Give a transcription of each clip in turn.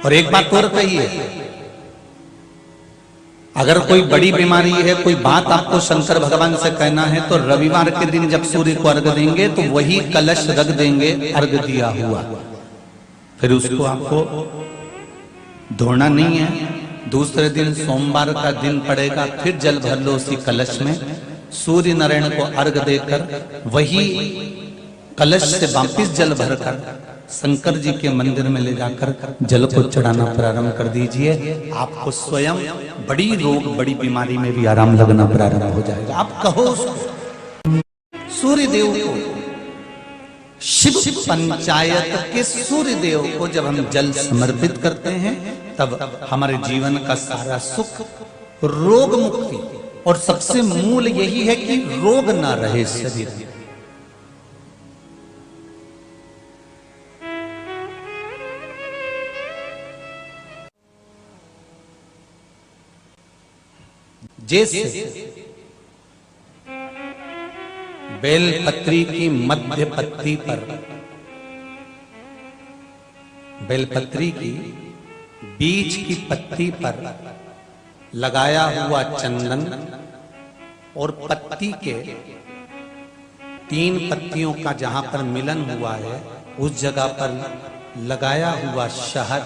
और एक बात और कहिए, अगर कोई बड़ी बीमारी है, कोई बात आपको शंकर भगवान से कहना है, तो रविवार के दिन जब सूर्य को अर्घ देंगे तो वही कलश रख देंगे अर्घ दिया हुआ, फिर उसको आपको धोना नहीं है। दूसरे दिन सोमवार का दिन पड़ेगा, फिर जल भर लो उसी कलश में, सूर्य नारायण को अर्घ देकर वही कलश से वापिस जल भरकर शंकर जी के मंदिर में ले जाकर जल को चढ़ाना प्रारंभ कर दीजिए। आपको स्वयं बड़ी रोग, बड़ी बीमारी में भी आराम लगना प्रारंभ हो जाएगा। आप कहो सूर्य देव को, शिव पंचायत के सूर्य देव को जब हम जल समर्पित करते हैं, तब हमारे जीवन का सारा सुख, रोग मुक्ति, और सबसे मूल यही है कि रोग ना रहे शरीर में। जैसे बेलपत्री की मध्य पत्ती पर, बेलपत्री की बीच की पत्ती पर लगाया हुआ चंदन और पत्ती के 3 पत्तियों का जहां पर मिलन हुआ है, उस जगह पर लगाया हुआ शहद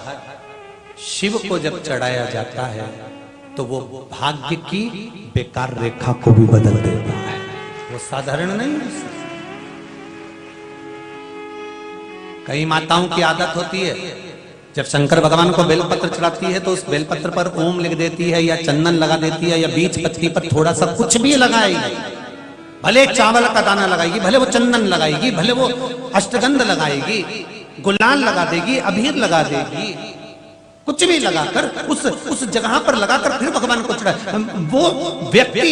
शिव को जब चढ़ाया जाता है तो वो भाग्य की बेकार रेखा को भी बदल देता है। वो साधारण नहीं है। कई माताओं की आदत होती है, जब शंकर भगवान को बेलपत्र चढ़ाती है तो उस बेलपत्र पर ओम लिख देती है, या चंदन लगा देती है, या बीच पत्ती पर थोड़ा सा कुछ भी लगाएगी, भले चावल का दाना लगाएगी, भले वो चंदन लगाएगी, भले वो अष्टगंध लगाएगी, गुलाल लगा देगी, अबीर लगा देगी, कुछ भी लगाकर उस जगह पर लगाकर फिर भगवान को चढ़ा। वो व्यक्ति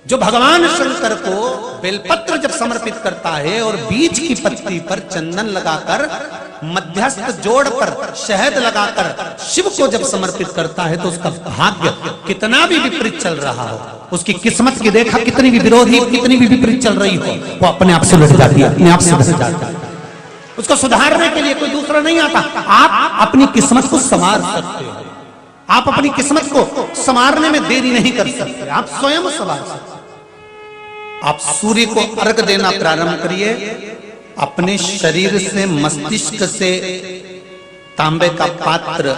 जो भगवान शंकर को बेलपत्र जब समर्पित करता है और बीच की पत्ती पर चंदन लगाकर, मध्यस्थ जोड़ पर शहद लगाकर शिव को जब समर्पित करता है, तो उसका भाग्य कितना भी विपरीत चल रहा हो, उसकी किस्मत की रेखा कितनी भी विरोधी, कितनी भी विपरीत चल रही हो, वो अपने आप से लट जाती है, अपने आप से लट जाती है। उसको सुधारने के लिए कोई दूसरा नहीं आता। आप अपनी किस्मत को संवार सकते हो, आप अपनी किस्मत को संवारने में देरी नहीं कर सकते, आप स्वयं संवार सकते। आप सूर्य को अर्घ देना प्रारंभ करिए। अपने शरीर से, मस्तिष्क से तांबे का पात्र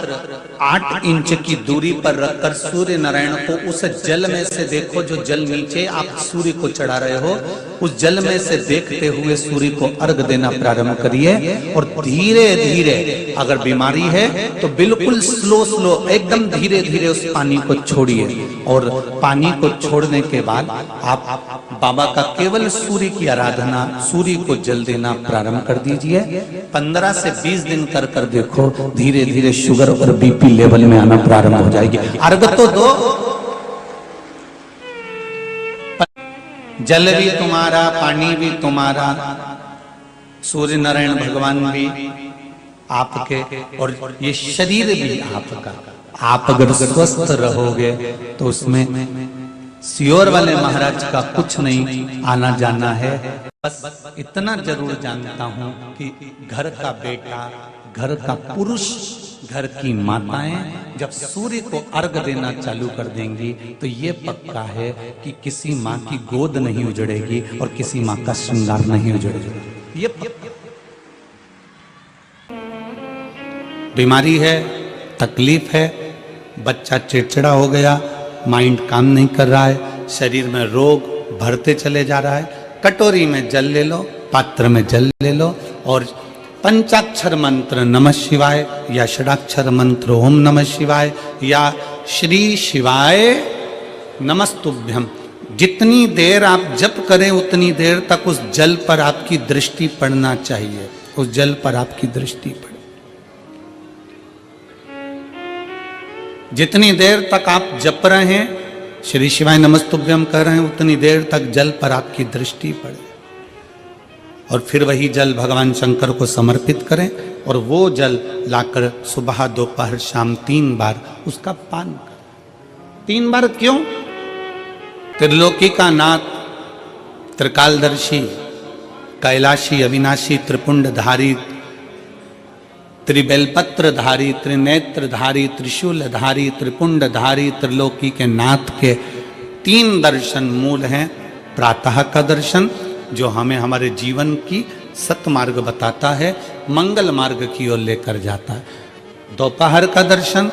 8 इंच की दूरी पर रखकर सूर्य नारायण को उस जल में से देखो, जो जल नीचे आप सूर्य को चढ़ा रहे हो, उस जल में से देखते हुए सूर्य को अर्घ देना प्रारंभ करिए। और धीरे धीरे, अगर बीमारी है तो बिल्कुल स्लो एकदम धीरे धीरे उस पानी को छोड़िए। और पानी को छोड़ने के बाद आप बाबा का केवल सूर्य की आराधना, सूर्य को जल देना प्रारंभ कर दीजिए। 15 से 20 दिन कर कर देखो, धीरे धीरे शुगर और बीपी लेवल में आना प्रारंभ हो जाएगी। अर्घ तो दो, जल भी तुम्हारा, पानी भी तुम्हारा, सूर्य नारायण भगवान भी आपके, और ये शरीर भी आपका। आप अगर स्वस्थ रहोगे तो उसमें सियोर वाले महाराज का कुछ नहीं आना जाना है। बस इतना जरूर जानता हूं कि घर का बेटा, घर का पुरुष, घर की माताएं जब सूर्य को अर्घ देना चालू कर देंगी तो ये पक्का है कि किसी माँ की गोद नहीं उजड़ेगी और किसी माँ का श्रृंगार नहीं उजड़ेगा। ये बीमारी है, तकलीफ है, बच्चा चिड़चिड़ा हो गया, माइंड काम नहीं कर रहा है, शरीर में रोग भरते चले जा रहा है, कटोरी में जल ले लो, पात्र में जल ले लो, और पंचाक्षर मंत्र नमः शिवाय, या षडाक्षर मंत्र ओम नमः शिवाय, या श्री शिवाय नमस्तुभ्यम, जितनी देर आप जप करें उतनी देर तक उस जल पर आपकी दृष्टि पड़ना चाहिए, उस जल पर आपकी दृष्टि पड़े। जितनी देर तक आप जप रहे हैं, श्री शिवाय नमस्तुभ्यम कह रहे हैं, उतनी देर तक जल पर आपकी दृष्टि पड़े। और फिर वही जल भगवान शंकर को समर्पित करें, और वो जल लाकर सुबह दोपहर शाम 3 बार उसका पान करें। 3 बार क्यों? त्रिलोकी का नाथ, त्रिकालदर्शी, कैलाशी, अविनाशी, त्रिपुंडधारी, त्रिबेलपत्रधारी, त्रिनेत्रधारी, त्रिशूलधारी, त्रिपुंडधारी, त्रिलोकी के नाथ के 3 दर्शन मूल हैं। प्रातः का दर्शन जो हमें हमारे जीवन की सतमार्ग बताता है, मंगल मार्ग की ओर लेकर जाता है। दोपहर का दर्शन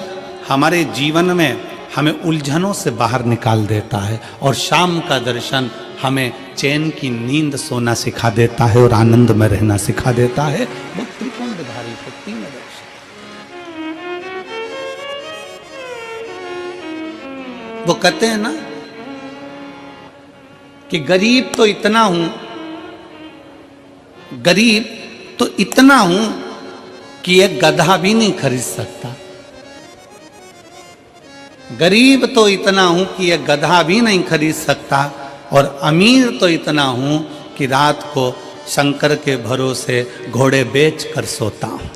हमारे जीवन में हमें उलझनों से बाहर निकाल देता है, और शाम का दर्शन हमें चैन की नींद सोना सिखा देता है और आनंद में रहना सिखा देता है। वो त्रिपुंडधारी को 3 दर्शन। वो कहते हैं ना कि गरीब तो इतना हूं, गरीब तो इतना हूं कि एक गधा भी नहीं खरीद सकता। गरीब तो इतना हूं कि एक गधा भी नहीं खरीद सकता, और अमीर तो इतना हूं कि रात को शंकर के भरोसे घोड़े बेच कर सोता हूं।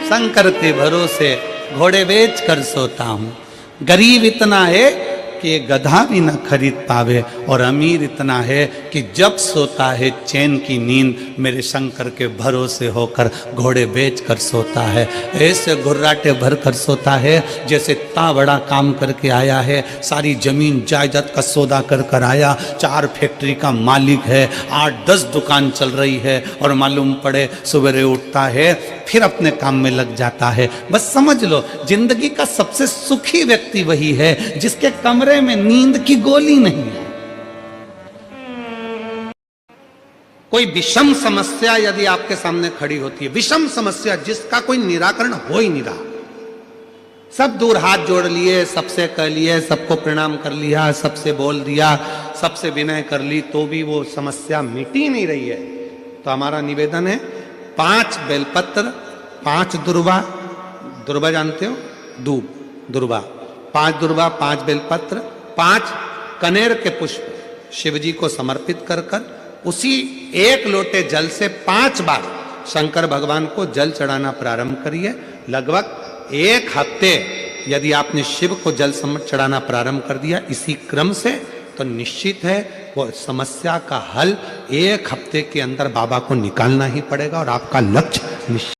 शंकर के भरोसे घोड़े बेच कर सोता हूं। गरीब इतना है कि गधा भी न खरीद पावे, और अमीर इतना है कि जब सोता है चैन की नींद मेरे शंकर के भरोसे होकर घोड़े बेच कर सोता है। ऐसे घुर्राटे भर कर सोता है जैसे इतना बड़ा काम करके आया है, सारी जमीन जायदाद का सौदा कर कर आया, 4 फैक्ट्री का मालिक है, 8-10 दुकान चल रही है, और मालूम पड़े सवेरे उठता है फिर अपने काम में लग जाता है। बस समझ लो, जिंदगी का सबसे सुखी व्यक्ति वही है जिसके कमरे में नींद की गोली नहीं है। कोई विषम समस्या यदि आपके सामने खड़ी होती है, विषम समस्या जिसका कोई निराकरण हो ही नहीं रहा, सब दूर हाथ जोड़ लिए, सबसे कह लिए, सबको प्रणाम कर लिया, सबसे बोल दिया, सबसे विनय कर ली, तो भी वो समस्या मिटी नहीं रही है, तो हमारा निवेदन है 5 बेलपत्र, 5 दुर्वा, दुर्वा जानते हो, दूब, दुर्वा, 5 दुर्वा, 5 बेलपत्र, 5 कनेर के पुष्प शिव जी को समर्पित कर कर उसी 1 लोटे जल से 5 बार शंकर भगवान को जल चढ़ाना प्रारंभ करिए। लगभग 1 हफ्ते यदि आपने शिव को जल चढ़ाना प्रारंभ कर दिया इसी क्रम से, तो निश्चित है वो समस्या का हल 1 हफ्ते के अंदर बाबा को निकालना ही पड़ेगा, और आपका लक्ष्य निश्चित